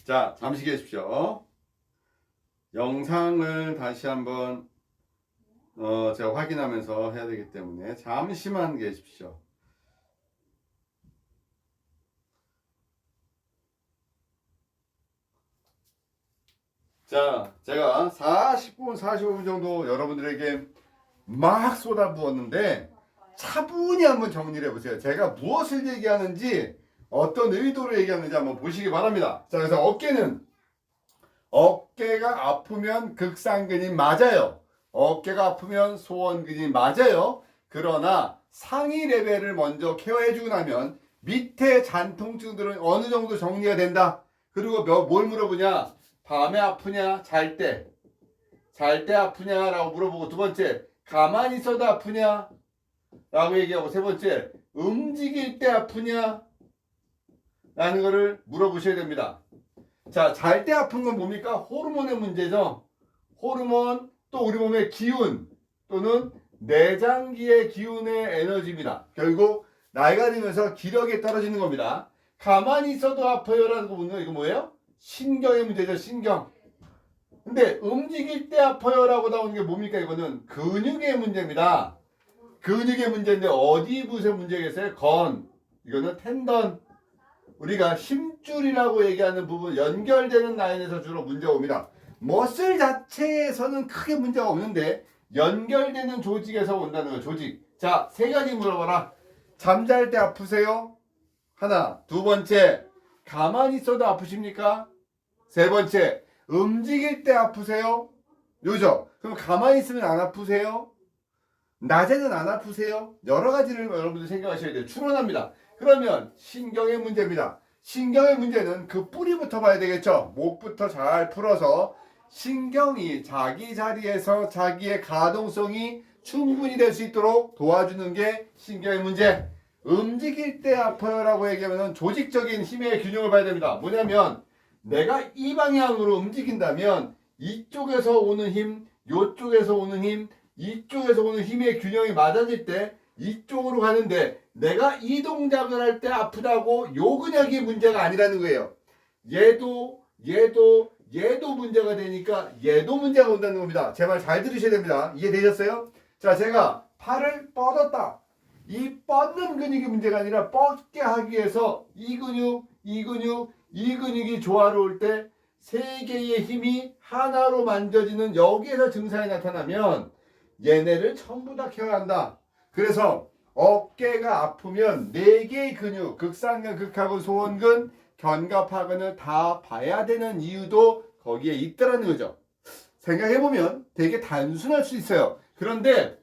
자, 잠시 계십시오. 영상을 다시 한번 제가 확인하면서 해야 되기 때문에 잠시만 계십시오. 자, 제가 40분, 45분 정도 여러분들에게 막 쏟아부었는데 차분히 한번 정리를 해보세요. 제가 무엇을 얘기하는지 어떤 의도로 얘기하는지 한번 보시기 바랍니다. 자, 그래서 어깨가 아프면 극상근이 맞아요. 어깨가 아프면 소원근이 맞아요. 그러나 상위 레벨을 먼저 케어해주고 나면 밑에 잔통증들은 어느 정도 정리가 된다. 그리고 뭘 물어보냐? 밤에 아프냐? 잘 때 아프냐라고 물어보고, 두 번째, 가만히 있어도 아프냐? 라고 얘기하고, 세 번째, 움직일 때 아프냐? 라는 거를 물어보셔야 됩니다. 자, 잘 때 아픈 건 뭡니까? 호르몬의 문제죠. 호르몬, 또 우리 몸의 기운, 또는 내장기의 기운의 에너지입니다. 결국 나이가 들면서 기력이 떨어지는 겁니다. 가만히 있어도 아파요라는 거 묻는 거 이거 뭐예요? 신경의 문제죠. 신경. 근데 움직일 때 아파요라고 나오는 게 뭡니까? 이거는 근육의 문제입니다. 근육의 문제인데 어디 부분의 문제겠어요? 이거는 텐던. 우리가 힘줄이라고 얘기하는 부분, 연결되는 라인에서 주로 문제가 옵니다. 머슬 자체에서는 크게 문제가 없는데 연결되는 조직에서 온다는 거예요. 조직. 자, 세 가지 물어봐라. 잠잘 때 아프세요? 하나. 두 번째, 가만히 있어도 아프십니까? 세 번째, 움직일 때 아프세요? 요죠. 그럼 가만히 있으면 안 아프세요? 낮에는 안 아프세요? 여러 가지를 여러분들 생각하셔야 돼요. 추론합니다. 그러면 신경의 문제입니다. 신경의 문제는 그 뿌리부터 봐야 되겠죠. 목부터 잘 풀어서 신경이 자기 자리에서 자기의 가동성이 충분히 될 수 있도록 도와주는 게 신경의 문제. 움직일 때 아파요라고 얘기하면 조직적인 힘의 균형을 봐야 됩니다. 뭐냐면 내가 이 방향으로 움직인다면 이쪽에서 오는 힘, 이쪽에서 오는 힘, 이쪽에서 오는 힘의 균형이 맞아질 때 이쪽으로 가는데 내가 이 동작을 할 때 아프다고 요 근육이 문제가 아니라는 거예요. 얘도 문제가 되니까 얘도 문제가 온다는 겁니다. 제 말 잘 들으셔야 됩니다. 이해되셨어요? 자, 제가 팔을 뻗었다. 이 뻗는 근육이 문제가 아니라 뻗게 하기 위해서 이 근육이 조화로울 때 세 개의 힘이 하나로 만져지는 여기에서 증상이 나타나면 얘네를 전부 다 케어한다. 그래서 어깨가 아프면 네 개의 근육, 극상근, 극하근, 소원근, 견갑하근을 다 봐야 되는 이유도 거기에 있더라는 거죠. 생각해보면 되게 단순할 수 있어요. 그런데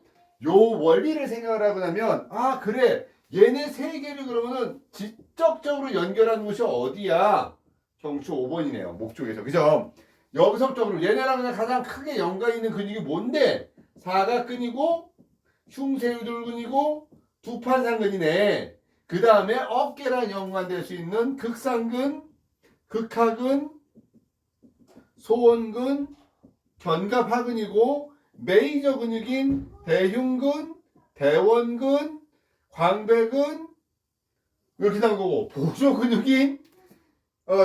요 원리를 생각을 하고 나면 그래, 얘네 세 개를 그러면은 직접적으로 연결하는 곳이 어디야? 경추 5번이네요. 목 쪽에서. 그죠? 여기서부터 얘네랑 그냥 가장 크게 연관 있는 근육이 뭔데? 사각근이고 흉쇄유돌근이고 두판상근이네. 그 다음에 어깨랑 연관될 수 있는 극상근, 극하근, 소원근, 견갑하근이고 메이저 근육인 대흉근, 대원근, 광배근 이렇게 나온 거고, 보조 근육인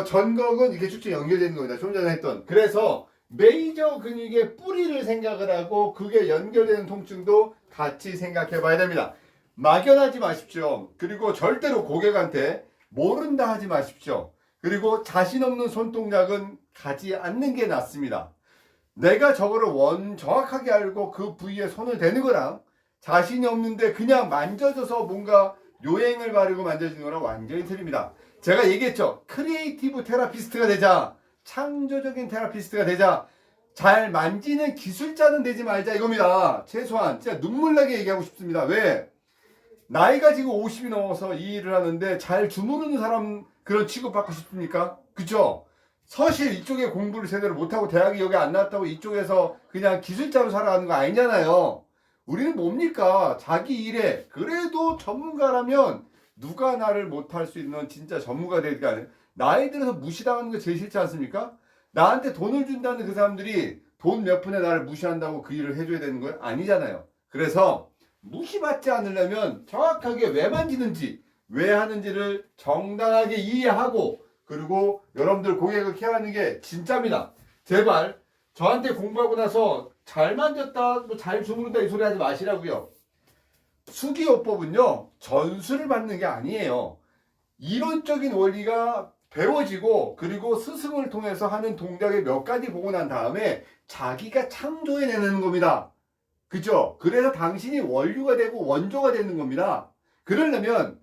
전거근, 이게 쭉쭉 연결되는 겁니다. 좀 전에 했던. 그래서 메이저 근육의 뿌리를 생각을 하고 그게 연결되는 통증도 같이 생각해 봐야 됩니다. 막연하지 마십시오. 그리고 절대로 고객한테 모른다 하지 마십시오. 그리고 자신 없는 손동작은 가지 않는 게 낫습니다. 내가 저거를 정확하게 알고 그 부위에 손을 대는 거랑 자신이 없는데 그냥 만져져서 뭔가 요행을 바르고 만져지는 거랑 완전히 틀립니다. 제가 얘기했죠. 크리에이티브 테라피스트가 되자. 창조적인 테라피스트가 되자. 잘 만지는 기술자는 되지 말자 이겁니다. 최소한 진짜 눈물 나게 얘기하고 싶습니다. 왜? 나이가 지금 50이 넘어서 이 일을 하는데 잘 주무르는 사람 그런 취급받고 싶습니까? 그쵸? 사실 이쪽에 공부를 제대로 못하고 대학이 여기 안 나왔다고 이쪽에서 그냥 기술자로 살아가는 거 아니잖아요. 우리는 뭡니까? 자기 일에 그래도 전문가라면 누가 나를 못할 수 있는 진짜 전문가 되니까 아니에요. 나이 들어서 무시당하는 거 제일 싫지 않습니까? 나한테 돈을 준다는 그 사람들이 돈 몇 푼에 나를 무시한다고 그 일을 해줘야 되는 거예요? 아니잖아요. 그래서 무시받지 않으려면 정확하게 왜 만지는지 왜 하는지를 정당하게 이해하고 그리고 여러분들 고객을 케어하는 게 진짜입니다. 제발 저한테 공부하고 나서 잘 만졌다, 뭐 잘 주무른다 이 소리 하지 마시라고요. 수기요법은요 전수를 받는 게 아니에요. 이론적인 원리가 배워지고 그리고 스승을 통해서 하는 동작의 몇 가지 보고 난 다음에 자기가 창조해내는 겁니다. 그죠? 그래서 당신이 원류가 되고 원조가 되는 겁니다. 그러려면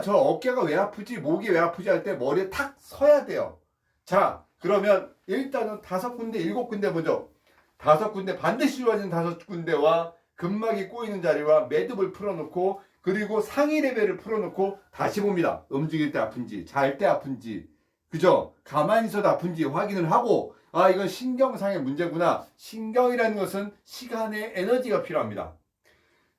저 어깨가 왜 아프지, 목이 왜 아프지 할 때 머리에 탁 서야 돼요. 자, 그러면 일단은 5군데, 7군데 먼저 5군데 반드시 좋아지는 5군데와 근막이 꼬이는 자리와 매듭을 풀어놓고 그리고 상위 레벨을 풀어놓고 다시 봅니다. 움직일 때 아픈지, 잘 때 아픈지, 그죠? 가만히 있어도 아픈지 확인을 하고 이건 신경상의 문제구나. 신경이라는 것은 시간의 에너지가 필요합니다.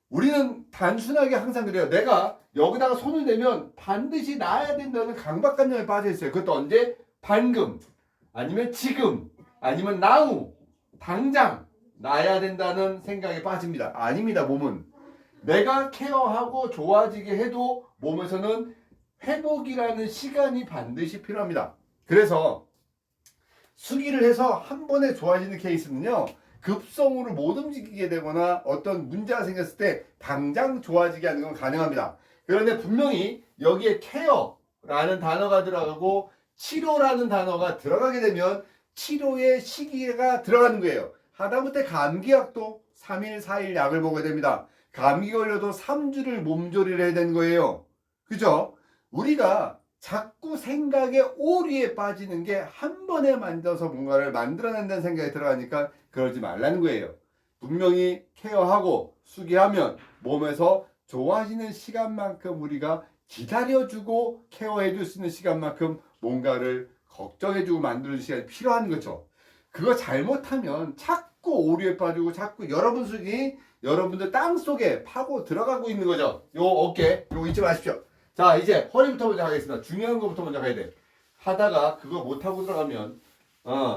우리는 단순하게 항상 그래요. 내가 여기다가 손을 대면 반드시 놔야 된다는 강박관념에 빠져 있어요. 그것도 언제? 방금, 아니면 지금, 아니면 now, 당장 놔야 된다는 생각에 빠집니다. 아닙니다. 몸은 내가 케어하고 좋아지게 해도 몸에서는 회복이라는 시간이 반드시 필요합니다. 그래서 수기를 해서 한 번에 좋아지는 케이스는요, 급성으로 못 움직이게 되거나 어떤 문제가 생겼을 때 당장 좋아지게 하는 건 가능합니다. 그런데 분명히 여기에 케어라는 단어가 들어가고 치료라는 단어가 들어가게 되면 치료의 시기가 들어가는 거예요. 하다못해 감기약도 3일, 4일 약을 먹어야 됩니다. 감기 걸려도 3주를 몸조리를 해야 되는 거예요. 그죠? 우리가 자꾸 생각에 오류에 빠지는 게 한 번에 만들어서 뭔가를 만들어낸다는 생각이 들어가니까 그러지 말라는 거예요. 분명히 케어하고 수기하면 몸에서 좋아지는 시간만큼 우리가 기다려주고 케어해줄 수 있는 시간만큼 뭔가를 걱정해주고 만들어주는 시간이 필요한 거죠. 그거 잘못하면 자꾸 오류에 빠지고 자꾸 여러분 수기 여러분들 땅속에 파고 들어가고 있는 거죠. 요 어깨 요거 잊지 마십시오. 자, 이제 허리부터 먼저 하겠습니다. 중요한 거부터 먼저 가야 돼. 하다가 그거 못하고 들어가면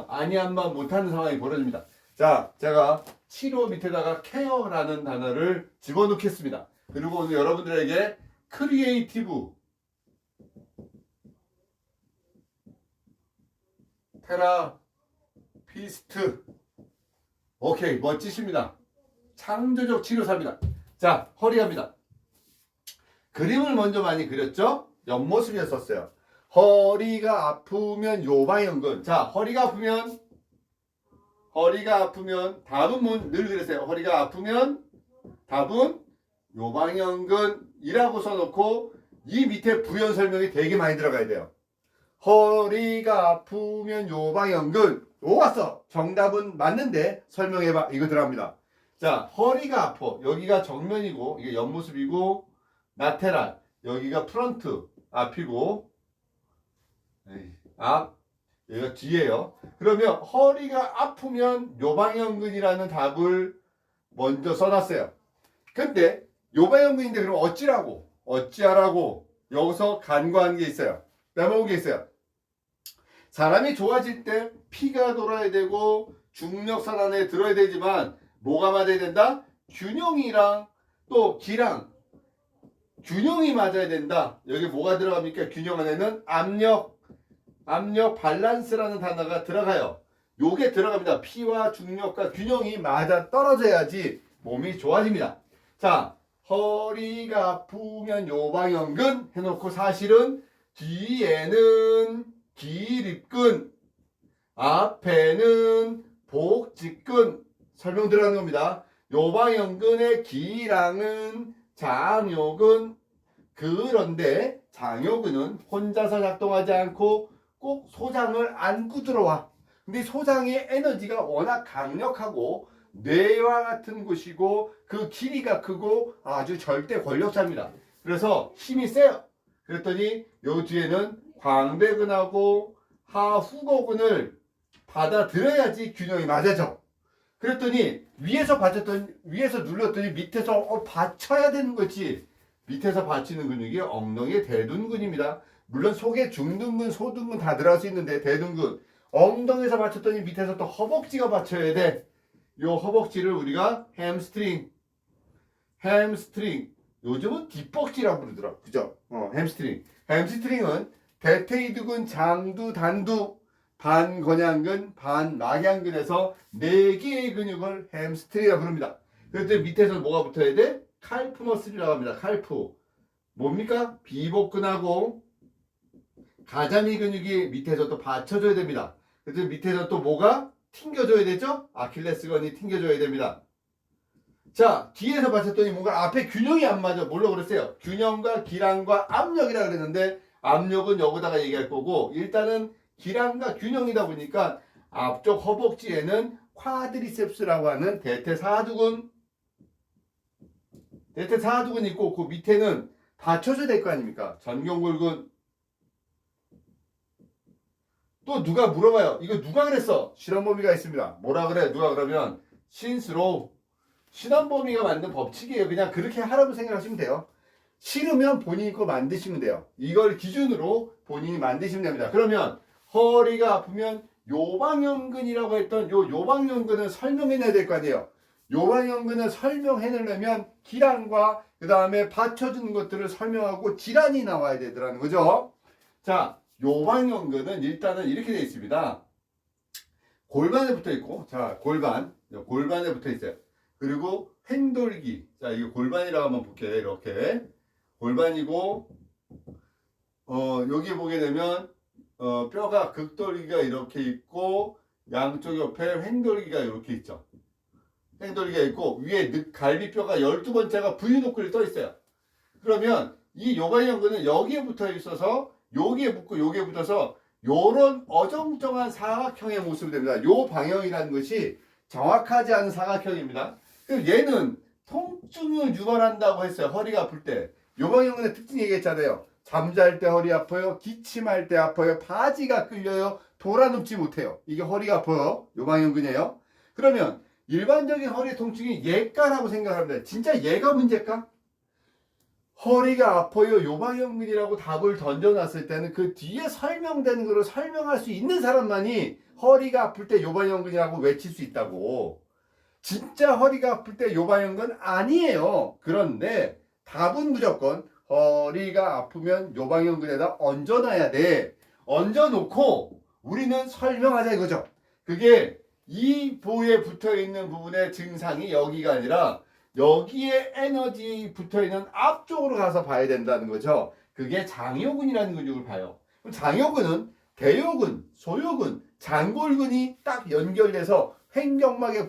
아니한만 못하는 상황이 벌어집니다. 자, 제가 치료 밑에다가 케어라는 단어를 집어넣겠습니다. 그리고 오늘 여러분들에게 크리에이티브 테라피스트, 오케이, 멋지십니다. 창조적 치료사입니다. 자, 허리 합니다. 그림을 먼저 많이 그렸죠? 옆모습이었었어요. 허리가 아프면 요방연근. 자, 허리가 아프면 답은 늘 그랬어요. 허리가 아프면 답은 요방연근이라고 써놓고 이 밑에 부연 설명이 되게 많이 들어가야 돼요. 허리가 아프면 요방연근. 오, 왔어. 정답은 맞는데 설명해봐. 이거 들어갑니다. 자, 허리가 아파. 여기가 정면이고 이게 옆모습이고 라테랄. 여기가 프런트 앞이고 여기가 뒤에요. 그러면 허리가 아프면 요방연근이라는 답을 먼저 써놨어요. 근데 요방연근인데 그럼 어찌하라고 여기서 간과한 게 있어요. 빼먹은 게 있어요. 사람이 좋아질 때 피가 돌아야 되고 중력선 안에 들어야 되지만 뭐가 맞아야 된다? 균형이랑 또 기랑 균형이 맞아야 된다. 여기 뭐가 들어갑니까? 균형 안에는 압력 밸런스라는 단어가 들어가요. 요게 들어갑니다. 피와 중력과 균형이 맞아 떨어져야지 몸이 좋아집니다. 자, 허리가 아프면 요방연근 해놓고 사실은 뒤에는 기립근, 앞에는 복직근 설명 들어가는 겁니다. 요방연근의 기랑은 장요근. 그런데 장요근은 혼자서 작동하지 않고 꼭 소장을 안고 들어와. 근데 소장의 에너지가 워낙 강력하고 뇌와 같은 곳이고 그 길이가 크고 아주 절대 권력자입니다. 그래서 힘이 세요. 그랬더니 요 뒤에는 광배근하고 하후거근을 받아들여야지 균형이 맞아져. 그랬더니 위에서 눌렀더니 밑에서 받쳐야 되는 거지. 밑에서 받치는 근육이 엉덩이의 대둔근입니다. 물론 속에 중둔근, 소둔근 다 들어갈 수 있는데 대둔근 엉덩이에서 받쳤더니 밑에서 또 허벅지가 받쳐야 돼. 요 허벅지를 우리가 햄스트링 요즘은 뒷벅지라고 부르더라. 그죠? 햄스트링은 대퇴이두근, 장두, 단두, 반건양근, 반막양근에서 4개의 근육을 햄스트링이라고 부릅니다. 그런데 밑에서 뭐가 붙어야 돼? 칼프 머슬이라고 합니다. 칼프. 뭡니까? 비복근하고 가자미 근육이 밑에서 또 받쳐줘야 됩니다. 그래서 밑에서 또 뭐가 튕겨줘야 되죠? 아킬레스건이 튕겨줘야 됩니다. 자, 뒤에서 봤었더니 뭔가 앞에 균형이 안 맞아. 뭘로 그랬어요? 균형과 기량과 압력이라 그랬는데 압력은 여기다가 얘기할 거고 일단은 기량과 균형이다 보니까 앞쪽 허벅지에는 쿼드리셉스라고 하는 대퇴사두근 있고 그 밑에는 받쳐줘야 될 거 아닙니까? 전경골근. 또 누가 물어봐요. 이거 누가 그랬어? 실험범위가 있습니다. 뭐라 그래? 누가 그러면 신스로우. 실험범위가 만든 법칙이에요. 그냥 그렇게 하라고 생각하시면 돼요. 싫으면 본인이 거 만드시면 돼요. 이걸 기준으로 본인이 만드시면 됩니다. 그러면 허리가 아프면 요방형근이라고 했던 요 요방형근을 설명해내야 될 거 아니에요. 요방형근을 설명해내려면 기량과 그 다음에 받쳐주는 것들을 설명하고 질환이 나와야 되더라는 거죠. 자, 요방형근은 일단은 이렇게 되어 있습니다. 골반에 붙어 있고, 자, 골반에 붙어 있어요. 그리고 횡돌기. 자, 이거 골반이라고 한번 볼게요. 이렇게. 골반이고, 여기 보게 되면, 뼈가 극돌기가 이렇게 있고, 양쪽 옆에 횡돌기가 이렇게 있죠. 횡돌기가 있고, 위에 갈비뼈가 12번째가 V노클이 떠 있어요. 그러면 이 요방형근은 여기에 붙어 있어서, 여기에 붙고, 여기에 붙어서, 요런 어정쩡한 사각형의 모습이 됩니다. 요 방향이라는 것이 정확하지 않은 사각형입니다. 얘는 통증을 유발한다고 했어요. 허리가 아플 때. 요방형근의 특징 얘기했잖아요. 잠잘 때 허리 아파요. 기침할 때 아파요. 바지가 끌려요. 돌아눕지 못해요. 이게 허리가 아파요. 요방형근이에요. 그러면 일반적인 허리 통증이 얘가라고 생각합니다. 진짜 얘가 문제일까? 허리가 아파요. 요방형근이라고 답을 던져놨을 때는 그 뒤에 설명되는 거를 설명할 수 있는 사람만이 허리가 아플 때 요방형근이라고 외칠 수 있다고. 진짜 허리가 아플 때 요방형근 아니에요. 그런데 답은 무조건 허리가 아프면 요방형근에다 얹어놔야 돼. 얹어놓고 우리는 설명하자 이거죠. 그게 이 부에 붙어있는 부분의 증상이 여기가 아니라 여기에 에너지 붙어있는 앞쪽으로 가서 봐야 된다는 거죠. 그게 장요근이라는 근육을 봐요. 그럼 장요근은 대요근, 소요근, 장골근이 딱 연결돼서 횡격막에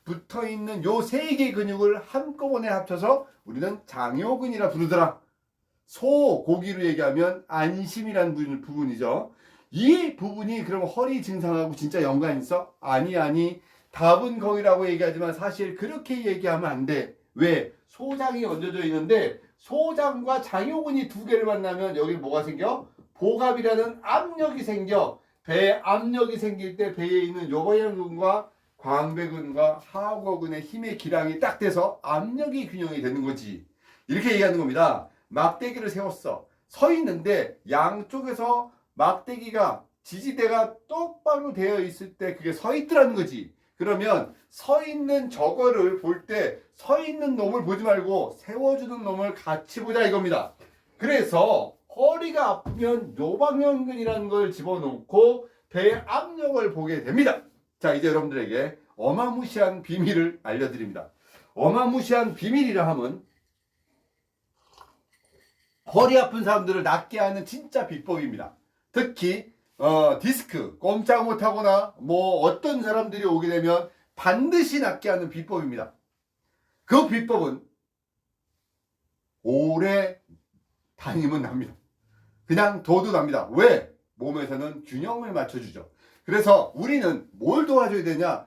붙어있는 요 세 개의 근육을 한꺼번에 합쳐서 우리는 장요근이라 부르더라. 소고기로 얘기하면 안심이라는 부분이죠. 이 부분이 그럼 허리 증상하고 진짜 연관이 있어? 아니. 답은 거기라고 얘기하지만 사실 그렇게 얘기하면 안 돼. 왜? 소장이 얹어져 있는데 소장과 장요근이 두 개를 만나면 여기 뭐가 생겨? 복압이라는 압력이 생겨. 배에 압력이 생길 때 배에 있는 요방형근과 광배근과 하악어근의 힘의 기량이 딱 돼서 압력이 균형이 되는 거지. 이렇게 얘기하는 겁니다. 막대기를 세웠어. 서 있는데 양쪽에서 막대기가 지지대가 똑바로 되어 있을 때 그게 서 있더라는 거지. 그러면 서 있는 저거를 볼 때 서 있는 놈을 보지 말고 세워주는 놈을 같이 보자 이겁니다. 그래서 허리가 아프면 요방형근이라는 걸 집어넣고 배의 압력을 보게 됩니다. 자, 이제 여러분들에게 어마무시한 비밀을 알려드립니다. 어마무시한 비밀이라 하면 허리 아픈 사람들을 낫게 하는 진짜 비법입니다. 특히 디스크, 꼼짝 못하거나 뭐 어떤 사람들이 오게 되면 반드시 낫게 하는 비법입니다. 그 비법은 오래 다니면 납니다. 그냥 둬도 납니다. 왜? 몸에서는 균형을 맞춰주죠. 그래서 우리는 뭘 도와줘야 되냐?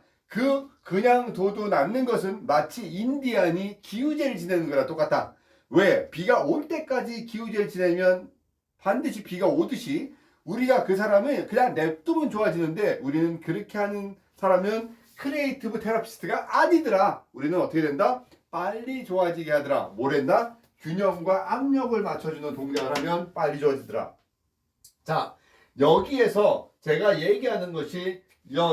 그냥 둬도 낫는 것은 마치 인디안이 기우제를 지내는 거랑 똑같다. 왜? 비가 올 때까지 기우제를 지내면 반드시 비가 오듯이 우리가 그 사람을 그냥 냅두면 좋아지는데 우리는 그렇게 하는 사람은 크리에이티브 테라피스트가 아니더라. 우리는 어떻게 된다? 빨리 좋아지게 하더라. 뭘 했나? 균형과 압력을 맞춰주는 동작을 하면 빨리 좋아지더라. 자, 여기에서 제가 얘기하는 것이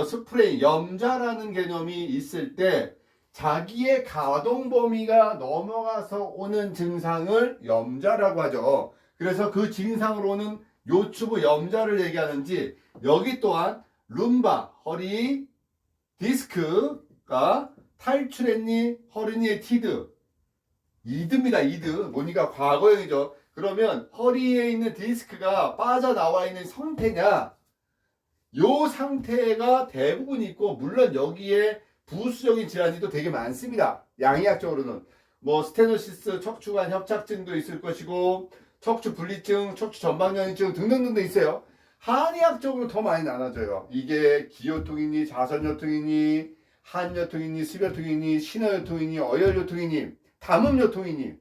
스프레이, 염좌라는 개념이 있을 때 자기의 가동 범위가 넘어가서 오는 증상을 염좌라고 하죠. 그래서 그 증상으로 오는 요추부 염좌를 얘기하는지 여기 또한 룸바 허리 디스크가 탈출했니 허리니에 티드 이드입니다. 이드 뭐니까 과거형이죠. 그러면 허리에 있는 디스크가 빠져나와 있는 상태냐 요 상태가 대부분 있고 물론 여기에 부수적인 질환이 되게 많습니다. 양의학적으로는 뭐 스테노시스 척추관 협착증도 있을 것이고 척추 분리증, 척추 전방연이증 등등등등 있어요. 한의학적으로 더 많이 나눠져요. 이게 기요통이니 자선요통이니 한요통이니 습요통이니 신어요통이니 어혈요통이니 담음요통이니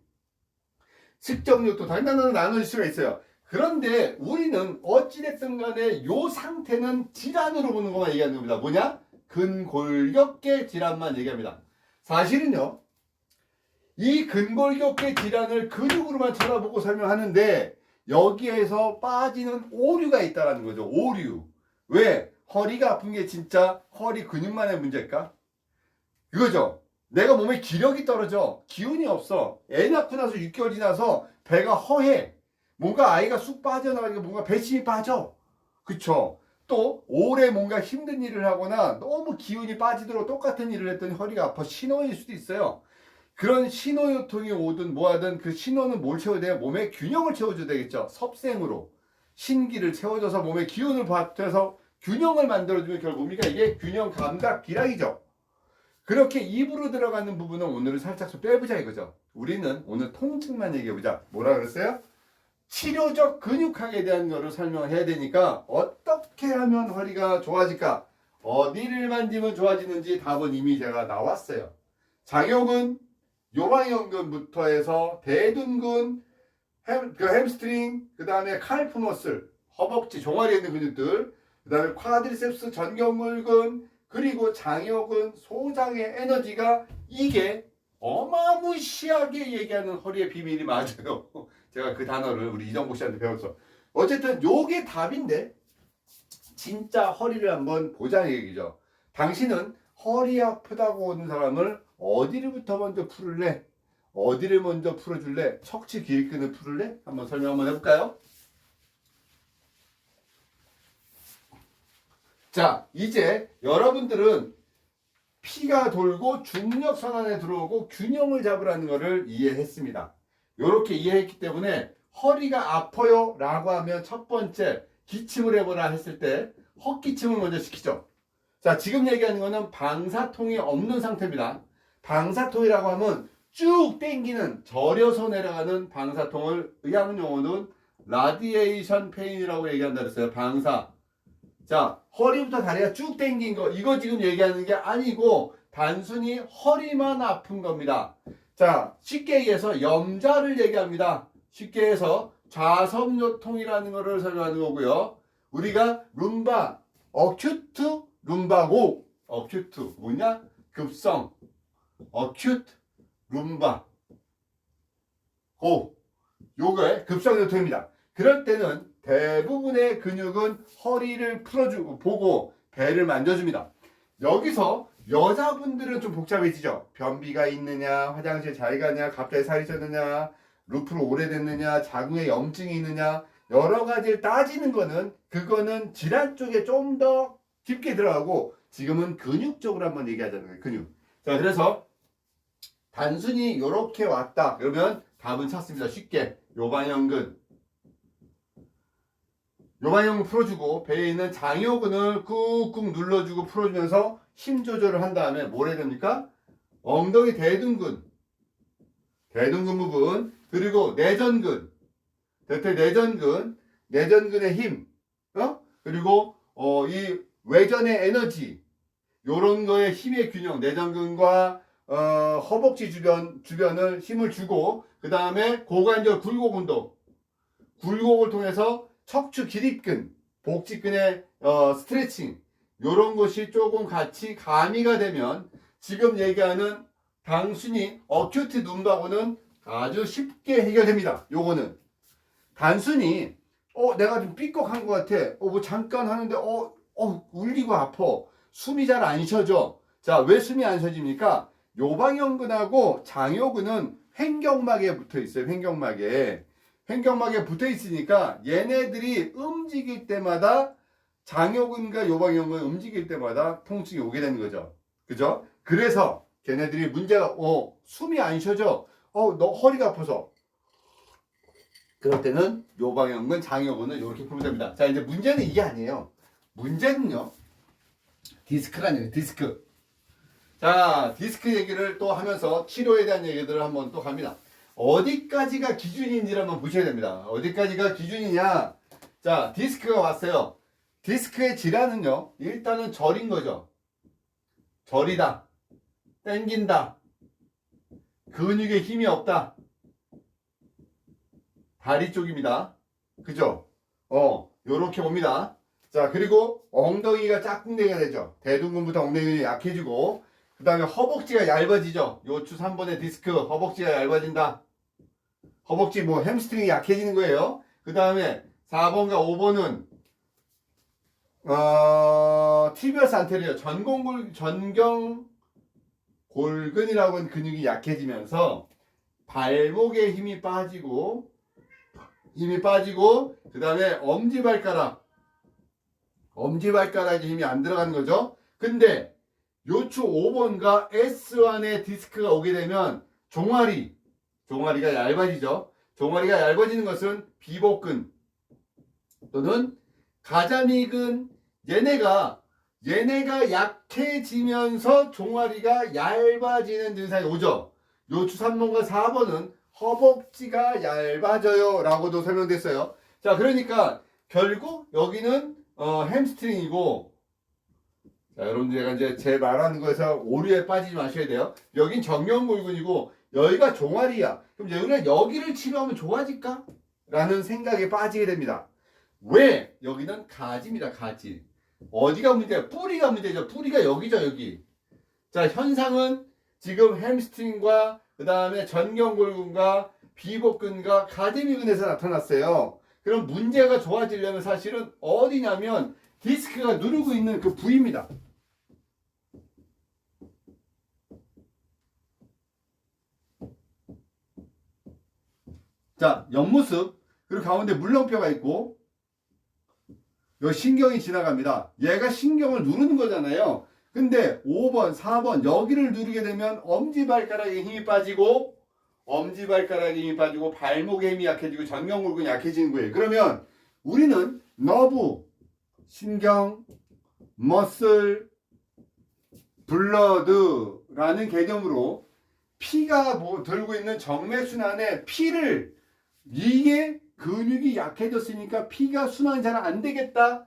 측정요통 단단하게 나눠질 수가 있어요. 그런데 우리는 어찌됐든 간에 요 상태는 질환으로 보는 것만 얘기하는 겁니다. 뭐냐? 근골격계 질환만 얘기합니다. 사실은요. 이 근골격계 질환을 근육으로만 쳐다보고 설명하는데 여기에서 빠지는 오류가 있다는 거죠. 오류. 왜? 허리가 아픈 게 진짜 허리 근육만의 문제일까? 이거죠. 내가 몸에 기력이 떨어져. 기운이 없어. 애 낳고 나서 6개월 지나서 배가 허해. 뭔가 아이가 쑥 빠져나가니까 뭔가 배심이 빠져. 그쵸? 또 오래 뭔가 힘든 일을 하거나 너무 기운이 빠지도록 똑같은 일을 했더니 허리가 아파. 신호일 수도 있어요. 그런 신호요통이 오든 뭐하든 그 신호는 뭘 채워야 돼요? 몸에 균형을 채워줘야 되겠죠. 섭생으로 신기를 채워줘서 몸에 기운을 받쳐서 균형을 만들어주면 결국 뭡니까? 이게 균형 감각 기량이죠. 그렇게 입으로 들어가는 부분은 오늘은 살짝 좀 빼보자 이거죠. 우리는 오늘 통증만 얘기해보자. 뭐라 그랬어요? 치료적 근육학에 대한 거를 설명을 해야 되니까 어떻게 하면 허리가 좋아질까? 어디를 만지면 좋아지는지 답은 이미 제가 나왔어요. 장요근, 요방형근부터 해서 대둔근, 햄스트링, 그 다음에 칼프 머슬, 허벅지, 종아리에 있는 근육들, 그 다음에 쿼드리셉스 전경물근, 그리고 장요근, 소장의 에너지가 이게 어마무시하게 얘기하는 허리의 비밀이 맞아요. 제가 그 단어를 우리 이정복 씨한테 배웠어. 어쨌든 요게 답인데 진짜 허리를 한번 보자는 얘기죠. 당신은 허리 아프다고 오는 사람을 어디를부터 먼저 풀을래? 어디를 먼저 풀어줄래? 척추 기립근을 풀을래? 한번 설명 한번 해볼까요? 자, 이제 여러분들은 피가 돌고 중력선 안에 들어오고 균형을 잡으라는 것을 이해했습니다. 이렇게 이해했기 때문에 허리가 아파요 라고 하면 첫 번째 기침을 해보라 했을 때 헛기침을 먼저 시키죠. 자, 지금 얘기하는 거는 방사통이 없는 상태입니다. 방사통이라고 하면 쭉 당기는 절여서 내려가는 방사통을 의학용어는 라디에이션 페인이라고 얘기한다 그랬어요. 방사. 자, 허리부터 다리가 쭉 당긴 거 이거 지금 얘기하는 게 아니고 단순히 허리만 아픈 겁니다. 자, 쉽게 얘기해서 염좌를 얘기합니다. 쉽게 해서 좌석요통이라는 것을 설명하는 거고요. 우리가 룸바, 어큐트, 룸바고 어큐트 뭐냐? 급성 어큐트 룸바 고 요거의 급성요통입니다. 그럴 때는 대부분의 근육은 허리를 풀어주고 보고 배를 만져줍니다. 여기서 여자분들은 좀 복잡해지죠. 변비가 있느냐, 화장실 잘 가냐, 갑자기 살이 쪘느냐, 루프로 오래됐느냐, 자궁에 염증이 있느냐 여러 가지를 따지는 거는 그거는 질환 쪽에 좀 더 깊게 들어가고 지금은 근육 쪽으로 한번 얘기하자는 거예요. 근육. 자, 그래서 단순히 이렇게 왔다 그러면 답은 찾습니다. 쉽게 요방형근 풀어주고 배에 있는 장요근을 꾹꾹 눌러주고 풀어주면서 힘 조절을 한 다음에 뭘 해야 됩니까? 엉덩이 대둔근 부분 그리고 내전근 내전근의 힘 그리고 이 외전의 에너지 요런 거에 힘의 균형 내전근과 허벅지 주변을 힘을 주고 그 다음에 고관절 굴곡 운동 굴곡을 통해서 척추 기립근 복직근의 스트레칭 요런 것이 조금 같이 가미가 되면 지금 얘기하는 단순히 어큐트 룸바고는 아주 쉽게 해결됩니다. 요거는 단순히 내가 좀 삐걱한 것 같아. 뭐 잠깐 하는데 울리고 아파. 숨이 잘 안 쉬어져. 자, 왜 숨이 안 쉬어집니까? 요방형근하고 장요근은 횡격막에 붙어 있어요. 횡격막에. 횡격막에 붙어 있으니까 얘네들이 움직일 때마다 장요근과 요방형근 움직일 때마다 통증이 오게 되는 거죠. 그죠? 그래서 걔네들이 문제가 숨이 안 쉬어져. 너 허리가 아파서. 그럴 때는 요방형근, 장요근을 이렇게 풀면 됩니다. 자, 이제 문제는 이게 아니에요. 문제는요. 디스크라는 얘기예요. 디스크. 자, 디스크 얘기를 또 하면서 치료에 대한 얘기들을 한번 또 갑니다. 어디까지가 기준인지를 한번 보셔야 됩니다. 어디까지가 기준이냐. 자, 디스크가 왔어요. 디스크의 질환은요. 일단은 절인 거죠. 절이다. 땡긴다. 근육에 힘이 없다. 다리 쪽입니다. 그죠? 요렇게 옵니다. 자, 그리고 엉덩이가 짝꿍댕이가 되죠. 대둔근부터 엉덩이가 약해지고, 그 다음에 허벅지가 얇아지죠. 요추 3번의 디스크, 허벅지가 얇아진다. 허벅지 햄스트링이 약해지는 거예요. 그 다음에 4번과 5번은 티비어스 안테리어, 전경골근이라고 하는 근육이 약해지면서 발목에 힘이 빠지고 그 다음에 엄지발가락에 힘이 안 들어가는 거죠. 근데 요추 5번과 S1의 디스크가 오게 되면 종아리가 얇아지죠. 종아리가 얇아지는 것은 비복근 또는 가자미근, 얘네가 약해지면서 종아리가 얇아지는 증상이 오죠. 요추 3번과 4번은 허벅지가 얇아져요 라고도 설명됐어요. 자, 그러니까 결국 여기는 햄스트링이고, 자, 여러분들 제가 이제 제 말하는 거에서 오류에 빠지지 마셔야 돼요. 여긴 정경골근이고 여기가 종아리야. 그럼 여기를 치료하면 좋아질까? 라는 생각에 빠지게 됩니다. 왜? 여기는 가지입니다. 가지. 어디가 문제야? 뿌리가 문제죠. 뿌리가 여기죠. 여기. 자, 현상은 지금 햄스트링과 그 다음에 전경골근과 비복근과 가데미근에서 나타났어요. 그럼 문제가 좋아지려면 사실은 어디냐면 디스크가 누르고 있는 그 부위입니다. 자, 옆모습. 그리고 가운데 물렁뼈가 있고 요 신경이 지나갑니다. 얘가 신경을 누르는 거잖아요. 근데 5번, 4번 여기를 누르게 되면 엄지발가락에 힘이 빠지고 발목에 힘이 약해지고 전경골근이 약해지는 거예요. 그러면 우리는 너브, 신경, 머슬, 블러드라는 개념으로 피가 들고 있는 정맥순환에 이게 근육이 약해졌으니까 피가 순환이 잘 안 되겠다.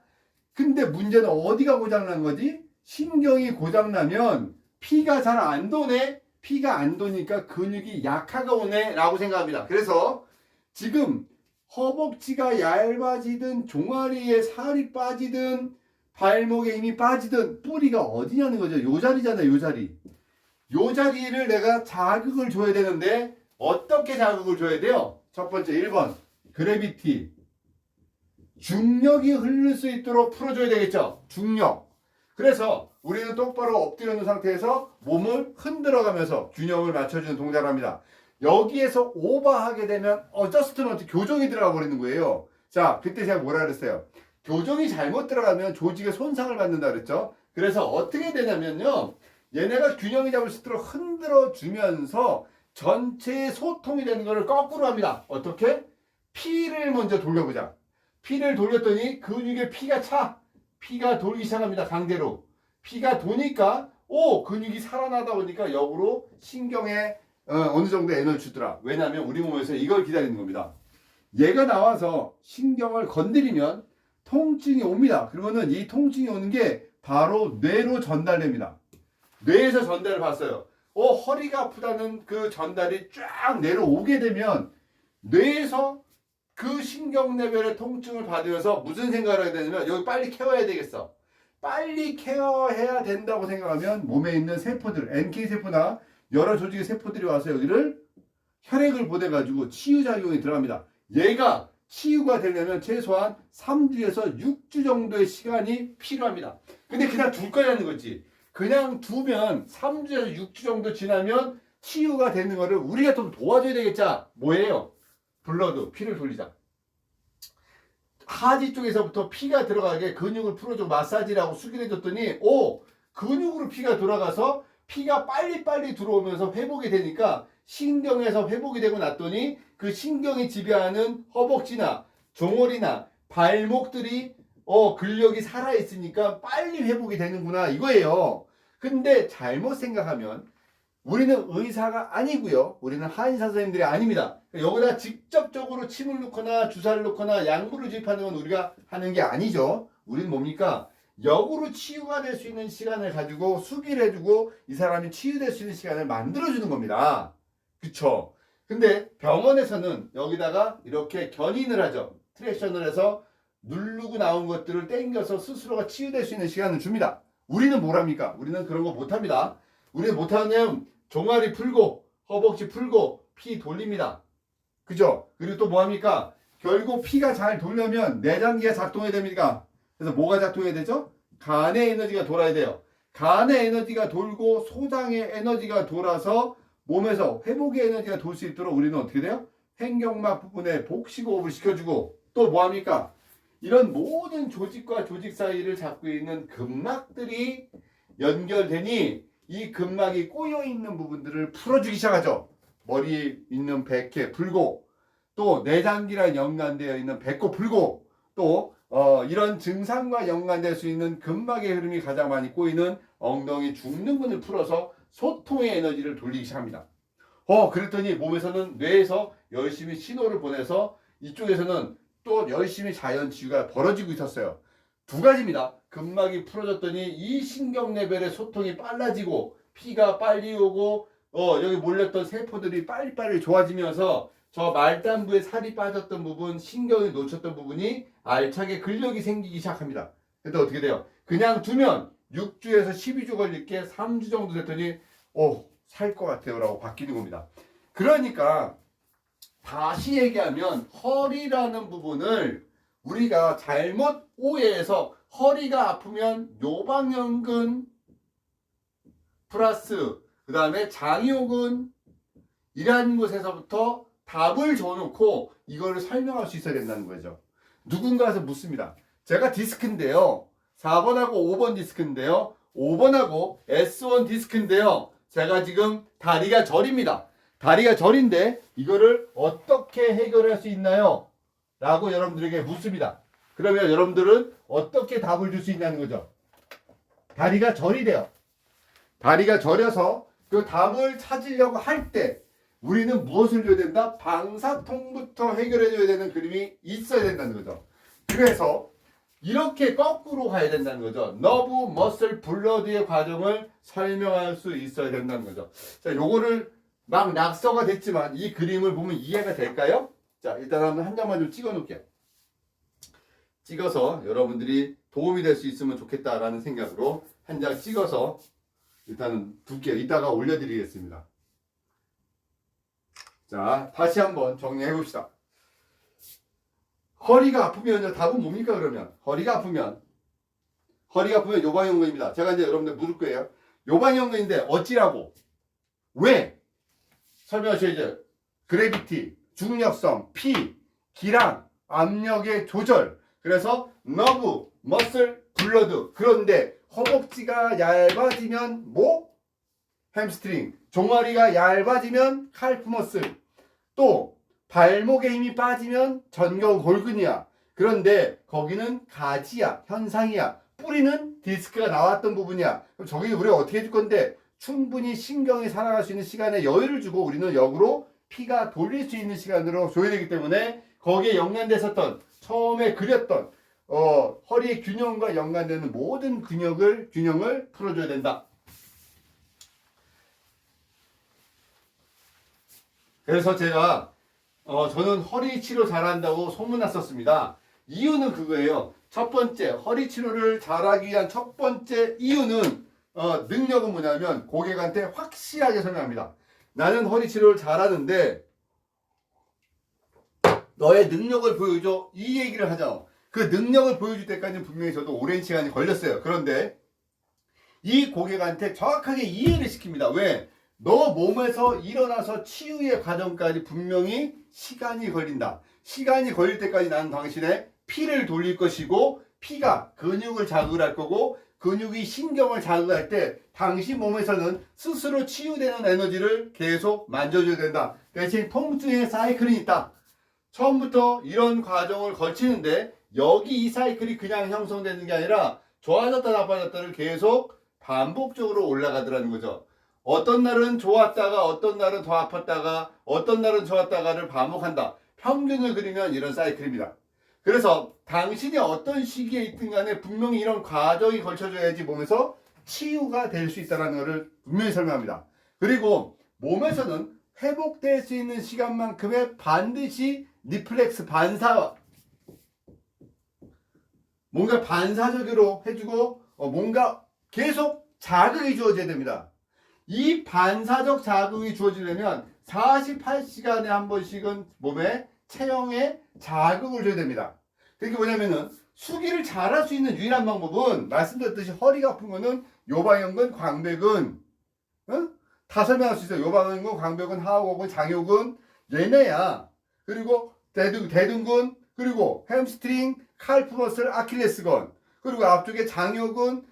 근데 문제는 어디가 고장난 거지? 신경이 고장나면 피가 잘 안 도네. 피가 안 도니까 근육이 약화가 오네 라고 생각합니다. 그래서 지금 허벅지가 얇아지든 종아리에 살이 빠지든 발목에 힘이 빠지든 뿌리가 어디냐는 거죠. 요 자리잖아요. 요 자리. 요 자리를 내가 자극을 줘야 되는데 어떻게 자극을 줘야 돼요? 첫 번째 1번 그래비티, 중력이 흐를 수 있도록 풀어줘야 되겠죠. 중력. 그래서 우리는 똑바로 엎드려 있는 상태에서 몸을 흔들어가면서 균형을 맞춰주는 동작을 합니다. 여기에서 오버하게 되면 어저스트먼트, 교정이 들어가 버리는 거예요. 자, 그때 제가 뭐라 그랬어요? 교정이 잘못 들어가면 조직에 손상을 받는다 그랬죠. 그래서 어떻게 되냐면요, 얘네가 균형이 잡을 수 있도록 흔들어 주면서 전체의 소통이 되는 것을 거꾸로 합니다. 어떻게? 피를 먼저 돌려보자. 피를 돌렸더니 근육에 피가 차. 피가 돌기 시작합니다. 강제로. 피가 도니까 근육이 살아나다 보니까 역으로 신경에 어느 정도 에너지 주더라. 왜냐하면 우리 몸에서 이걸 기다리는 겁니다. 얘가 나와서 신경을 건드리면 통증이 옵니다. 그러면은 이 통증이 오는 게 바로 뇌로 전달됩니다. 뇌에서 전달을 받았어요. 허리가 아프다는 그 전달이 쫙 내려오게 되면 뇌에서 그 신경 레벨의 통증을 받으면서 무슨 생각을 하게 되냐면 여기 빨리 케어해야 되겠어. 빨리 케어해야 된다고 생각하면 몸에 있는 세포들, NK세포나 여러 조직의 세포들이 와서 여기를 혈액을 보내가지고 치유작용이 들어갑니다. 얘가 치유가 되려면 최소한 3주에서 6주 정도의 시간이 필요합니다. 근데 그냥 둘 거라는 거지. 그냥 두면 3주에서 6주 정도 지나면 치유가 되는 거를 우리가 좀 도와줘야 되겠자. 뭐예요? 블러드, 피를 돌리자. 하지 쪽에서부터 피가 들어가게 근육을 풀어주고 마사지를 하고 수기를 해줬더니 근육으로 피가 돌아가서 피가 빨리빨리 들어오면서 회복이 되니까 신경에서 회복이 되고 났더니 그 신경이 지배하는 허벅지나 종아리나 발목들이 근력이 살아있으니까 빨리 회복이 되는구나 이거예요. 근데 잘못 생각하면 우리는 의사가 아니고요. 우리는 한의사 선생님들이 아닙니다. 여기다 직접적으로 침을 넣거나 주사를 넣거나 약물을 주입하는 건 우리가 하는 게 아니죠. 우리는 뭡니까? 역으로 치유가 될 수 있는 시간을 가지고 수기를 해주고 이 사람이 치유될 수 있는 시간을 만들어주는 겁니다. 그쵸? 근데 병원에서는 여기다가 이렇게 견인을 하죠. 트랙션을 해서 누르고 나온 것들을 땡겨서 스스로가 치유될 수 있는 시간을 줍니다. 우리는 뭘 합니까? 우리는 그런 거 못합니다. 우리는 못하면 종아리 풀고 허벅지 풀고 피 돌립니다. 그죠? 그리고 또 뭐 합니까? 결국 피가 잘 돌려면 내장기가 작동해야 됩니까? 그래서 뭐가 작동해야 되죠? 간의 에너지가 돌아야 돼요. 간의 에너지가 돌고 소장의 에너지가 돌아서 몸에서 회복의 에너지가 돌 수 있도록 우리는 어떻게 돼요? 횡격막 부분에 복식호흡을 시켜주고 또 뭐 합니까? 이런 모든 조직과 조직 사이를 잡고 있는 근막들이 연결되니 이 근막이 꼬여있는 부분들을 풀어주기 시작하죠. 머리에 있는 백회 풀고 또 내장기랑 연관되어 있는 배꼽 풀고 또 이런 증상과 연관될 수 있는 근막의 흐름이 가장 많이 꼬이는 엉덩이 중둔근을 풀어서 소통의 에너지를 돌리기 시작합니다. 그랬더니 몸에서는 뇌에서 열심히 신호를 보내서 이쪽에서는 또 열심히 자연 치유가 벌어지고 있었어요. 두 가지입니다. 근막이 풀어졌더니 이 신경 레벨의 소통이 빨라지고 피가 빨리 오고 여기 몰렸던 세포들이 빨리빨리 좋아지면서 저 말단부에 살이 빠졌던 부분, 신경이 놓쳤던 부분이 알차게 근력이 생기기 시작합니다. 그때 어떻게 돼요? 그냥 두면 6주에서 12주 걸릴 게 3주 정도 됐더니 살 것 같아요 라고 바뀌는 겁니다. 그러니까 다시 얘기하면 허리라는 부분을 우리가 잘못 오해해서 허리가 아프면 요방연근 플러스 그 다음에 장요근 이라는 곳에서부터 답을 줘놓고 이거를 설명할 수 있어야 된다는 거죠. 누군가 와서 묻습니다. 제가 디스크인데요. 4번하고 5번 디스크인데요. 5번하고 S1 디스크인데요. 제가 지금 다리가 저립니다. 다리가 저린데 이거를 어떻게 해결할 수 있나요? 라고 여러분들에게 묻습니다. 그러면 여러분들은 어떻게 답을 줄 수 있냐는 거죠. 다리가 저리돼요. 다리가 저려서 그 답을 찾으려고 할 때 우리는 무엇을 줘야 된다? 방사통부터 해결해 줘야 되는 그림이 있어야 된다는 거죠. 그래서 이렇게 거꾸로 가야 된다는 거죠. 너브, 머슬, 블러드의 과정을 설명할 수 있어야 된다는 거죠. 자, 요거를 막 낙서가 됐지만 이 그림을 보면 이해가 될까요? 자, 일단 한 장만 좀 찍어 놓을게요. 찍어서 여러분들이 도움이 될 수 있으면 좋겠다라는 생각으로 한 장 찍어서 일단은 둘게요. 이따가 올려드리겠습니다. 자, 다시 한번 정리해 봅시다. 허리가 아프면요, 답은 뭡니까 그러면? 허리가 아프면 요방연근입니다. 제가 이제 여러분들 물을 거예요. 요방연근인데 어찌라고? 왜? 설명하셔야죠. 그래비티, 중력성, 피, 기랑, 압력의 조절. 그래서 너브, 머슬, 블러드. 그런데 허벅지가 얇아지면 뭐? 햄스트링. 종아리가 얇아지면 칼프 머슬. 또 발목에 힘이 빠지면 전경 골근이야. 그런데 거기는 가지야, 현상이야. 뿌리는 디스크가 나왔던 부분이야. 그럼 저기 우리가 어떻게 해줄 건데? 충분히 신경이 살아갈 수 있는 시간에 여유를 주고 우리는 역으로 피가 돌릴 수 있는 시간으로 줘야 되기 때문에 거기에 연관됐었던 처음에 그렸던 허리의 균형과 연관되는 모든 균형을 풀어줘야 된다. 그래서 제가 저는 허리 치료 잘한다고 소문났었습니다. 이유는 그거예요. 첫 번째, 허리 치료를 잘하기 위한 첫 번째 이유는 능력은 뭐냐면 고객한테 확실하게 설명합니다. 나는 허리 치료를 잘하는데 너의 능력을 보여줘. 이 얘기를 하죠. 그 능력을 보여줄 때까지는 분명히 저도 오랜 시간이 걸렸어요. 그런데 이 고객한테 정확하게 이해를 시킵니다. 왜? 너 몸에서 일어나서 치유의 과정까지 분명히 시간이 걸린다. 시간이 걸릴 때까지 나는 당신의 피를 돌릴 것이고 피가 근육을 자극할 거고 근육이 신경을 자극할 때 당신 몸에서는 스스로 치유되는 에너지를 계속 만져줘야 된다. 대신 통증의 사이클이 있다. 처음부터 이런 과정을 거치는데 여기 이 사이클이 그냥 형성되는 게 아니라 좋아졌다 나빠졌다를 계속 반복적으로 올라가더라는 거죠. 어떤 날은 좋았다가 어떤 날은 더 아팠다가 어떤 날은 좋았다가를 반복한다. 평균을 그리면 이런 사이클입니다. 그래서 당신이 어떤 시기에 있든 간에 분명히 이런 과정이 걸쳐져야지 몸에서 치유가 될 수 있다는 것을 분명히 설명합니다. 그리고 몸에서는 회복될 수 있는 시간만큼의 반드시 리플렉스 반사 뭔가 반사적으로 해주고 뭔가 계속 자극이 주어져야 됩니다. 이 반사적 자극이 주어지려면 48시간에 한 번씩은 몸에 체형에 자극을 줘야 됩니다. 그게 뭐냐면은 수기를 잘할 수 있는 유일한 방법은 말씀드렸듯이 허리가 아픈 거는 요방연근, 광배근 다 설명할 수 있어요. 요방연근, 광배근, 하복근, 장요근 얘네야. 그리고 대둔근 그리고 햄스트링, 칼프머슬, 아킬레스건 그리고 앞쪽에 장요근,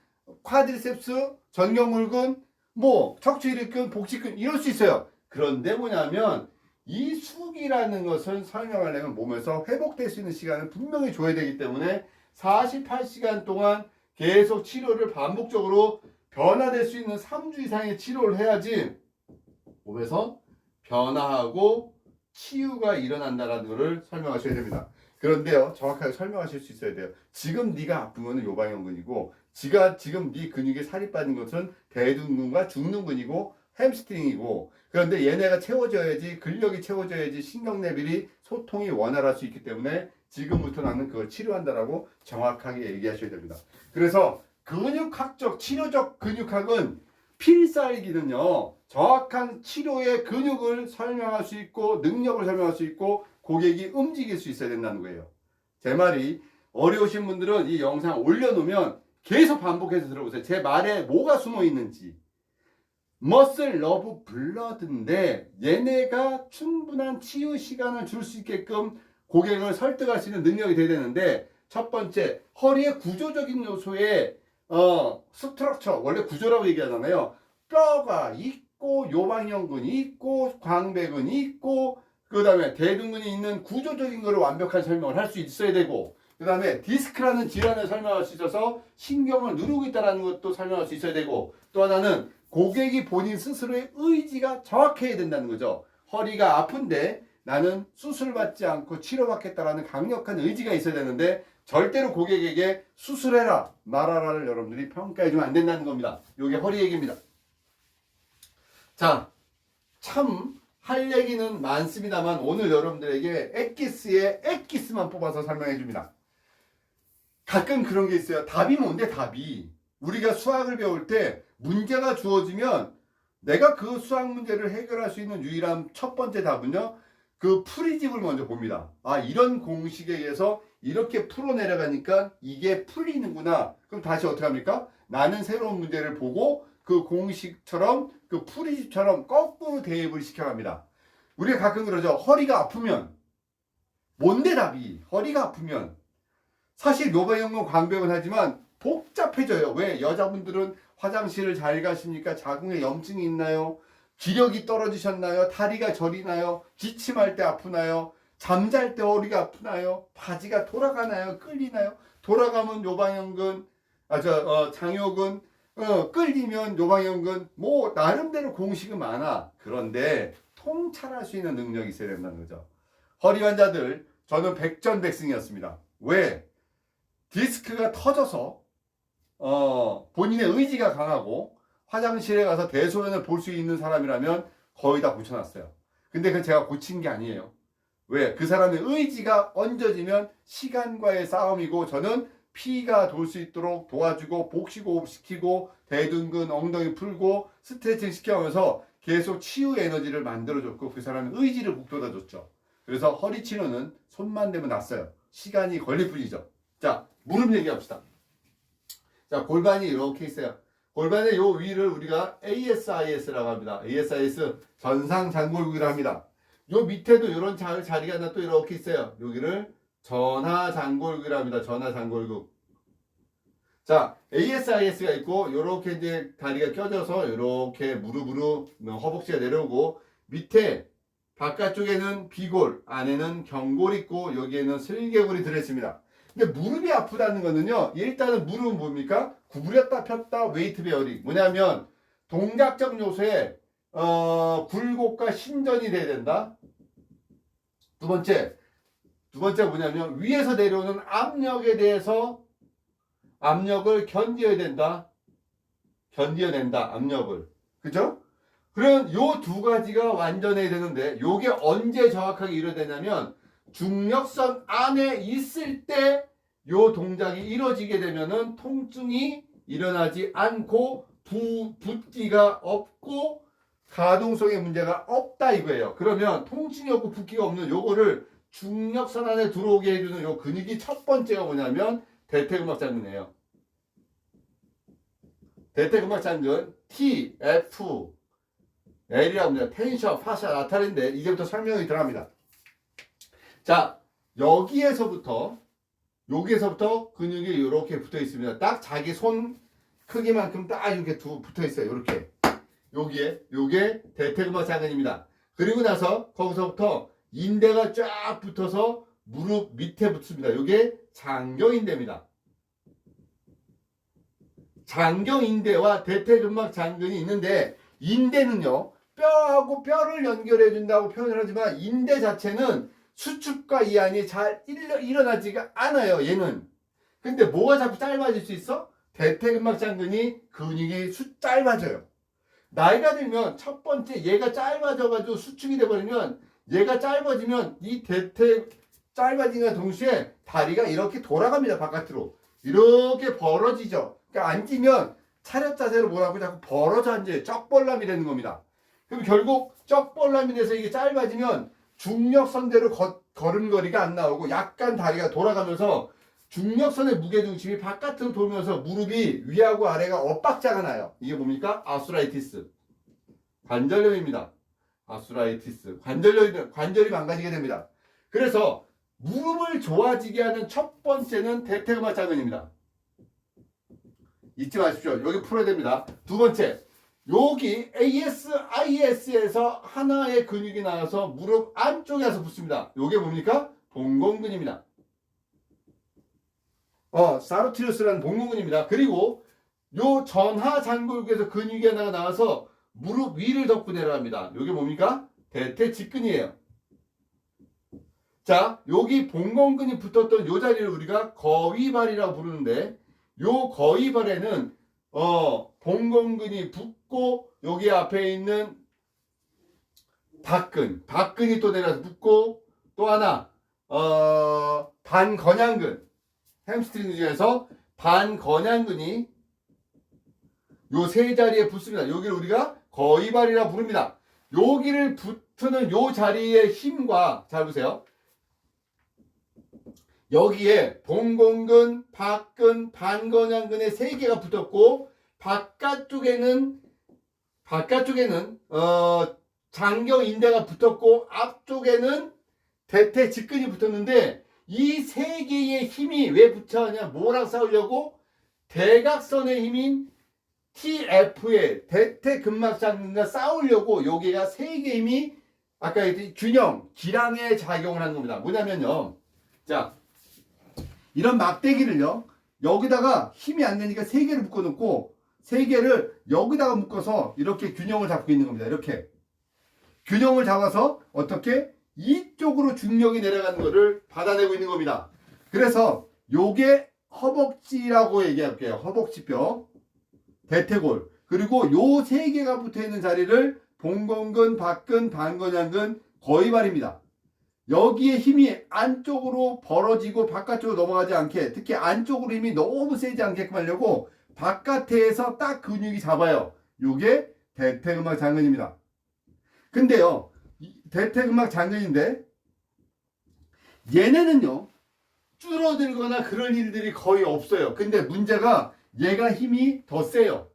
쿼드리셉스, 전경물근 뭐 척추일으근, 복식근 이럴 수 있어요. 그런데 뭐냐면 이 수기라는 것을 설명하려면 몸에서 회복될 수 있는 시간을 분명히 줘야 되기 때문에 48시간 동안 계속 치료를 반복적으로 변화될 수 있는 3주 이상의 치료를 해야지 몸에서 변화하고 치유가 일어난다는 것을 설명하셔야 됩니다. 그런데요, 정확하게 설명하실 수 있어야 돼요. 지금 네가 아픈 거는 요방연근이고 지금 네 근육에 살이 빠진 것은 대둔근과 중둔근이고 햄스트링이고 그런데 얘네가 채워져야지 근력이 채워져야지 신경내밀이 소통이 원활할 수 있기 때문에 지금부터 나는 그걸 치료한다라고 정확하게 얘기하셔야 됩니다. 그래서 근육학적 치료적 근육학은 필살기는요 정확한 치료의 근육을 설명할 수 있고 능력을 설명할 수 있고 고객이 움직일 수 있어야 된다는 거예요. 제 말이 어려우신 분들은 이 영상 올려놓으면 계속 반복해서 들어보세요. 제 말에 뭐가 숨어 있는지. 머슬, 러브, 블러드인데 얘네가 충분한 치유 시간을 줄 수 있게끔 고객을 설득할 수 있는 능력이 돼야 되는데 첫 번째, 허리의 구조적인 요소에 스트럭처, 원래 구조라고 얘기하잖아요. 뼈가 있고 요방연근이 있고 광배근이 있고 그 다음에 대둔근이 있는 구조적인 거를 완벽한 설명을 할 수 있어야 되고 그 다음에 디스크라는 질환을 설명할 수 있어서 신경을 누르고 있다는 것도 설명할 수 있어야 되고 또 하나는 고객이 본인 스스로의 의지가 정확해야 된다는 거죠. 허리가 아픈데 나는 수술받지 않고 치료받겠다라는 강력한 의지가 있어야 되는데 절대로 고객에게 수술해라 말아라를 여러분들이 평가해주면 안 된다는 겁니다. 이게 허리 얘기입니다. 자, 참 할 얘기는 많습니다만 오늘 여러분들에게 엑기스의 엑기스만 뽑아서 설명해 줍니다. 가끔 그런 게 있어요. 답이 뭔데 답이. 우리가 수학을 배울 때 문제가 주어지면 내가 그 수학 문제를 해결할 수 있는 유일한 첫 번째 답은요. 그 풀이집을 먼저 봅니다. 아, 이런 공식에 의해서 이렇게 풀어 내려가니까 이게 풀리는구나. 그럼 다시 어떻게 합니까? 나는 새로운 문제를 보고 그 공식처럼 그 풀이집처럼 거꾸로 대입을 시켜갑니다. 우리가 가끔 그러죠. 허리가 아프면 뭔데 답이? 허리가 아프면 사실 요방연근 광배근 하지만 복잡해져요. 왜? 여자분들은 화장실을 잘 가십니까? 자궁에 염증이 있나요? 기력이 떨어지셨나요? 다리가 저리나요? 기침할 때 아프나요? 잠잘 때 허리가 아프나요? 바지가 돌아가나요? 끌리나요? 돌아가면 요방연근, 장요근, 끌리면 요방연근, 뭐 나름대로 공식은 많아. 그런데 통찰할 수 있는 능력이 있어야 된다는 거죠. 허리 환자들 저는 백전백승이었습니다. 왜? 디스크가 터져서 본인의 의지가 강하고 화장실에 가서 대소변을 볼 수 있는 사람이라면 거의 다 고쳐놨어요. 근데 그건 제가 고친 게 아니에요. 왜? 그 사람의 의지가 얹어지면 시간과의 싸움이고 저는 피가 돌 수 있도록 도와주고 복식호흡 시키고 대둔근 엉덩이 풀고 스트레칭 시켜가면서 계속 치유 에너지를 만들어줬고 그 사람의 의지를 북돋아줬죠. 그래서 허리 치료는 손만 대면 낫어요. 시간이 걸릴 뿐이죠. 자, 무릎 얘기합시다. 자, 골반이 이렇게 있어요. 골반의 요 위를 우리가 ASIS라고 합니다. ASIS 전상장골국이라 합니다. 요 밑에도 이런 자리가 하나 또 이렇게 있어요. 여기를 전하장골국이라 합니다. 전하장골국. 자, ASIS가 있고 요렇게 이제 다리가 껴져서 요렇게 무릎으로 허벅지가 내려오고 밑에 바깥쪽에는 비골, 안에는 경골 있고 여기에는 슬개골이 들어있습니다. 근데 무릎이 아프다는 거는요. 일단은 무릎은 뭡니까? 구부렸다 폈다 웨이트 베어링. 뭐냐면 동작적 요소에 굴곡과 신전이 돼야 된다. 두 번째 뭐냐면 위에서 내려오는 압력에 대해서 압력을 견뎌낸다. 압력을. 그죠? 그럼 요 두 가지가 완전해야 되는데 요게 언제 정확하게 이루어지냐면 중력선 안에 있을 때 요 동작이 이루어지게 되면은 통증이 일어나지 않고 붓기가 없고 가동성에 문제가 없다 이거예요. 그러면 통증이 없고 붓기가 없는 요거를 중력선 안에 들어오게 해주는 요 근육이 첫 번째가 뭐냐면 대퇴근막장근이에요. 대퇴근막장근 TF L이라고 합니다. 텐션, 파샤, 나탈인데 이제부터 설명이 들어갑니다. 자, 여기에서부터 근육이 이렇게 붙어 있습니다. 딱 자기 손 크기만큼 딱 이렇게 붙어 있어요. 이렇게 요게 대퇴근막장근입니다. 그리고 나서 거기서부터 인대가 쫙 붙어서 무릎 밑에 붙습니다. 요게 장경인대입니다. 장경인대와 대퇴근막장근이 있는데 인대는요. 뼈하고 뼈를 연결해 준다고 표현을 하지만 인대 자체는 수축과 이완이 잘 일어나지가 않아요. 얘는. 근데 뭐가 자꾸 짧아질 수 있어? 대퇴근막장근이 근육이 짧아져요. 나이가 들면 첫 번째 얘가 짧아져가지고 수축이 돼버리면 얘가 짧아지면 이 짧아진과 동시에 다리가 이렇게 돌아갑니다. 바깥으로. 이렇게 벌어지죠. 그러니까 앉으면 차렷 자세로 뭐라고 자꾸 벌어져 앉아요. 쩍벌남이 되는 겁니다. 그럼 결국 쩍벌남이 돼서 이게 짧아지면 중력선대로 걸음걸이가 안 나오고 약간 다리가 돌아가면서 중력선의 무게중심이 바깥으로 돌면서 무릎이 위하고 아래가 엇박자가 나요. 이게 뭡니까? 아수라이티스. 관절염입니다. 아수라이티스. 관절이 망가지게 됩니다. 그래서 무릎을 좋아지게 하는 첫 번째는 대퇴근막장근입니다. 잊지 마십시오. 여기 풀어야 됩니다. 두 번째, 여기 ASIS에서 하나의 근육이 나와서 무릎 안쪽에서 붙습니다. 이게 뭡니까? 봉공근입니다. 사르티루스라는 봉공근입니다. 그리고 요 전하장골국에서 근육이 하나가 나와서 무릎 위를 덮고 내려갑니다. 이게 뭡니까? 대퇴직근이에요. 자, 여기 봉공근이 붙었던 요 자리를 우리가 거위발이라고 부르는데 요 거위발에는 봉공근이 붙고 여기 앞에 있는 박근이 또 내려서 붙고 또 하나 반건양근 햄스트링 중에서 반건양근이 요 세 자리에 붙습니다. 여기를 우리가 거위발이라 부릅니다. 여기를 붙는 요 자리의 힘과 잘 보세요. 여기에 봉공근, 박근, 반건양근의 세 개가 붙었고 바깥쪽에는 장경인대가 붙었고 앞쪽에는 대퇴직근이 붙었는데 이 세 개의 힘이 왜 붙여하냐? 뭐랑 싸우려고? 대각선의 힘인 TF의 대퇴근막장근과 싸우려고 여기가 세 개의 힘이 아까 얘기했듯이 기량의 작용을 하는 겁니다. 뭐냐면요. 자, 이런 막대기를요. 여기다가 힘이 안 되니까 세 개를 묶어놓고 세 개를 여기다가 묶어서 이렇게 균형을 잡고 있는 겁니다. 이렇게 균형을 잡아서 어떻게 이쪽으로 중력이 내려가는 것을 받아내고 있는 겁니다. 그래서 요게 허벅지라고 얘기할게요. 허벅지뼈, 대퇴골, 그리고 요 세 개가 붙어있는 자리를 봉공근, 박근, 반건양근, 거위발입니다. 여기에 힘이 안쪽으로 벌어지고 바깥쪽으로 넘어가지 않게, 특히 안쪽으로 힘이 너무 세지 않게끔 하려고 바깥에서 딱 근육이 잡아요. 요게 대퇴근막장근입니다. 근데요, 대퇴근막장근인데 얘네는요 줄어들거나 그런 일들이 거의 없어요. 근데 문제가 얘가 힘이 더 세요.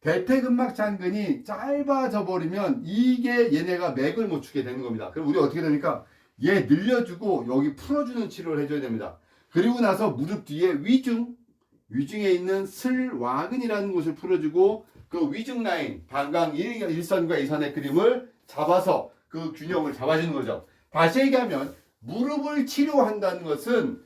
대퇴근막 장근이 짧아져 버리면 이게 얘네가 맥을 못 추게 되는 겁니다. 그럼 우리 어떻게 되니까 얘 늘려주고 여기 풀어주는 치료를 해줘야 됩니다. 그리고 나서 무릎 뒤에 위중에 있는 슬와근이라는 곳을 풀어주고 그 위중 라인, 방광 1선과 2선의 그림을 잡아서 그 균형을 잡아주는 거죠. 다시 얘기하면 무릎을 치료한다는 것은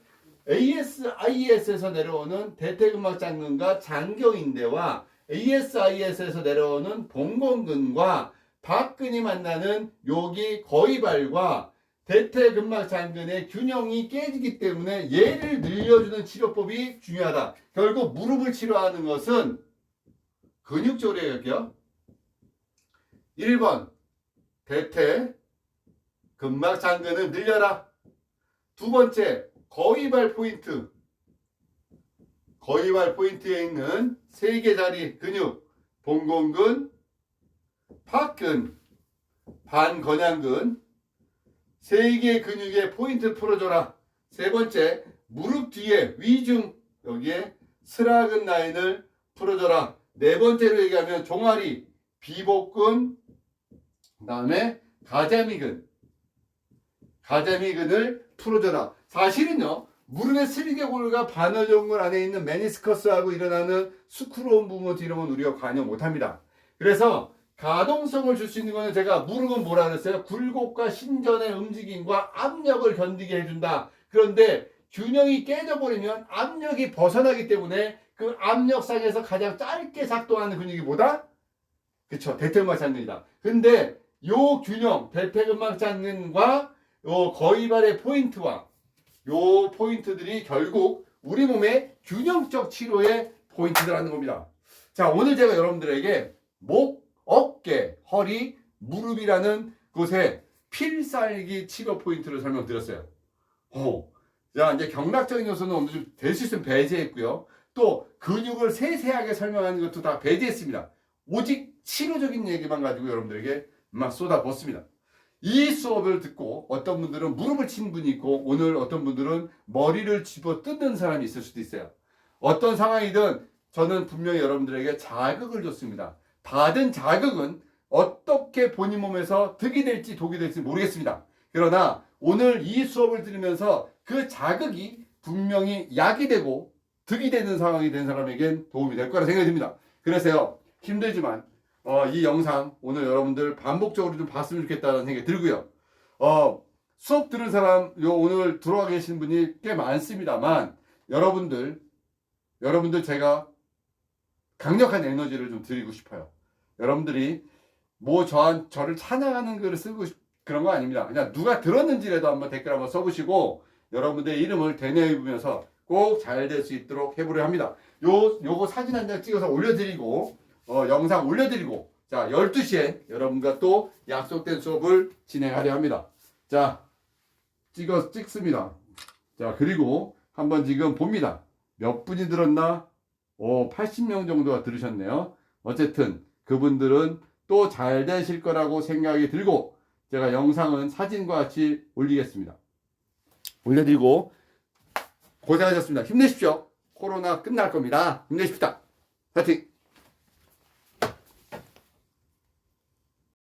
ASIS에서 내려오는 대퇴근막 장근과 장경인대와 ASIS에서 내려오는 봉건근과 박근이 만나는 여기 거위발과 대퇴근막 장근의 균형이 깨지기 때문에 얘를 늘려주는 치료법이 중요하다. 결국 무릎을 치료하는 것은 근육적으로 해볼게요. 1번 대퇴근막 장근을 늘려라. 두 번째 거위발 포인트. 거위발 포인트에 있는 세 개 자리 근육, 봉gon근, 박근, 반건양근, 세 개 근육의 포인트 풀어줘라. 세 번째, 무릎 뒤에 위중, 여기에 슬와근 라인을 풀어줘라. 네 번째로 얘기하면 종아리, 비복근, 그 다음에 가자미근을 풀어줘라. 사실은요, 무릎의 슬개골과 반월경근 안에 있는 메니스커스하고 일어나는 스크롤 무브먼트 이런 건 우리가 관여 못합니다. 그래서 가동성을 줄 수 있는 거는 제가 무릎은 뭐라 그랬어요? 굴곡과 신전의 움직임과 압력을 견디게 해준다. 그런데 균형이 깨져버리면 압력이 벗어나기 때문에 그 압력상에서 가장 짧게 작동하는 근육이 뭐다? 그쵸, 대퇴근막 장근이다. 근데 요 균형, 대퇴근막 장근과 요 거위발의 포인트와 요 포인트들이 결국 우리 몸의 균형적 치료의 포인트들하는 겁니다. 자, 오늘 제가 여러분들에게 목, 어깨, 허리, 무릎이라는 곳에 필살기 치료 포인트를 설명드렸어요. 자, 이제 경락적인 요소는 어느 정도 될 수 있으면 배제했고요. 또 근육을 세세하게 설명하는 것도 다 배제했습니다. 오직 치료적인 얘기만 가지고 여러분들에게 막 쏟아붓습니다. 이 수업을 듣고 어떤 분들은 무릎을 친 분이 있고 오늘 어떤 분들은 머리를 집어 뜯는 사람이 있을 수도 있어요. 어떤 상황이든 저는 분명히 여러분들에게 자극을 줬습니다. 받은 자극은 어떻게 본인 몸에서 득이 될지 독이 될지 모르겠습니다. 그러나 오늘 이 수업을 들으면서 그 자극이 분명히 약이 되고 득이 되는 상황이 된 사람에겐 도움이 될 거라 생각이 듭니다. 그래서요, 힘들지만 이 영상 오늘 여러분들 반복적으로 좀 봤으면 좋겠다는 생각이 들고요. 수업 들은 사람 오늘 들어와 계신 분이 꽤 많습니다만 여러분들 제가 강력한 에너지를 좀 드리고 싶어요. 여러분들이 뭐 저를 찬양하는 글을 쓰고 그런 거 아닙니다. 그냥 누가 들었는지라도 한번 댓글 한번 써보시고 여러분들의 이름을 되뇌이면서 꼭 잘 될 수 있도록 해보려 합니다. 요거 사진 한 장 찍어서 올려드리고 영상 올려드리고 자 12시에 여러분과 또 약속된 수업을 진행하려 합니다. 자 찍습니다. 자 그리고 한번 지금 봅니다. 몇 분이 들었나? 80명 정도가 들으셨네요. 어쨌든 그분들은 또 잘 되실 거라고 생각이 들고 제가 영상은 사진과 같이 올리겠습니다. 올려드리고 고생하셨습니다. 힘내십시오. 코로나 끝날 겁니다. 힘내십시다. 파이팅!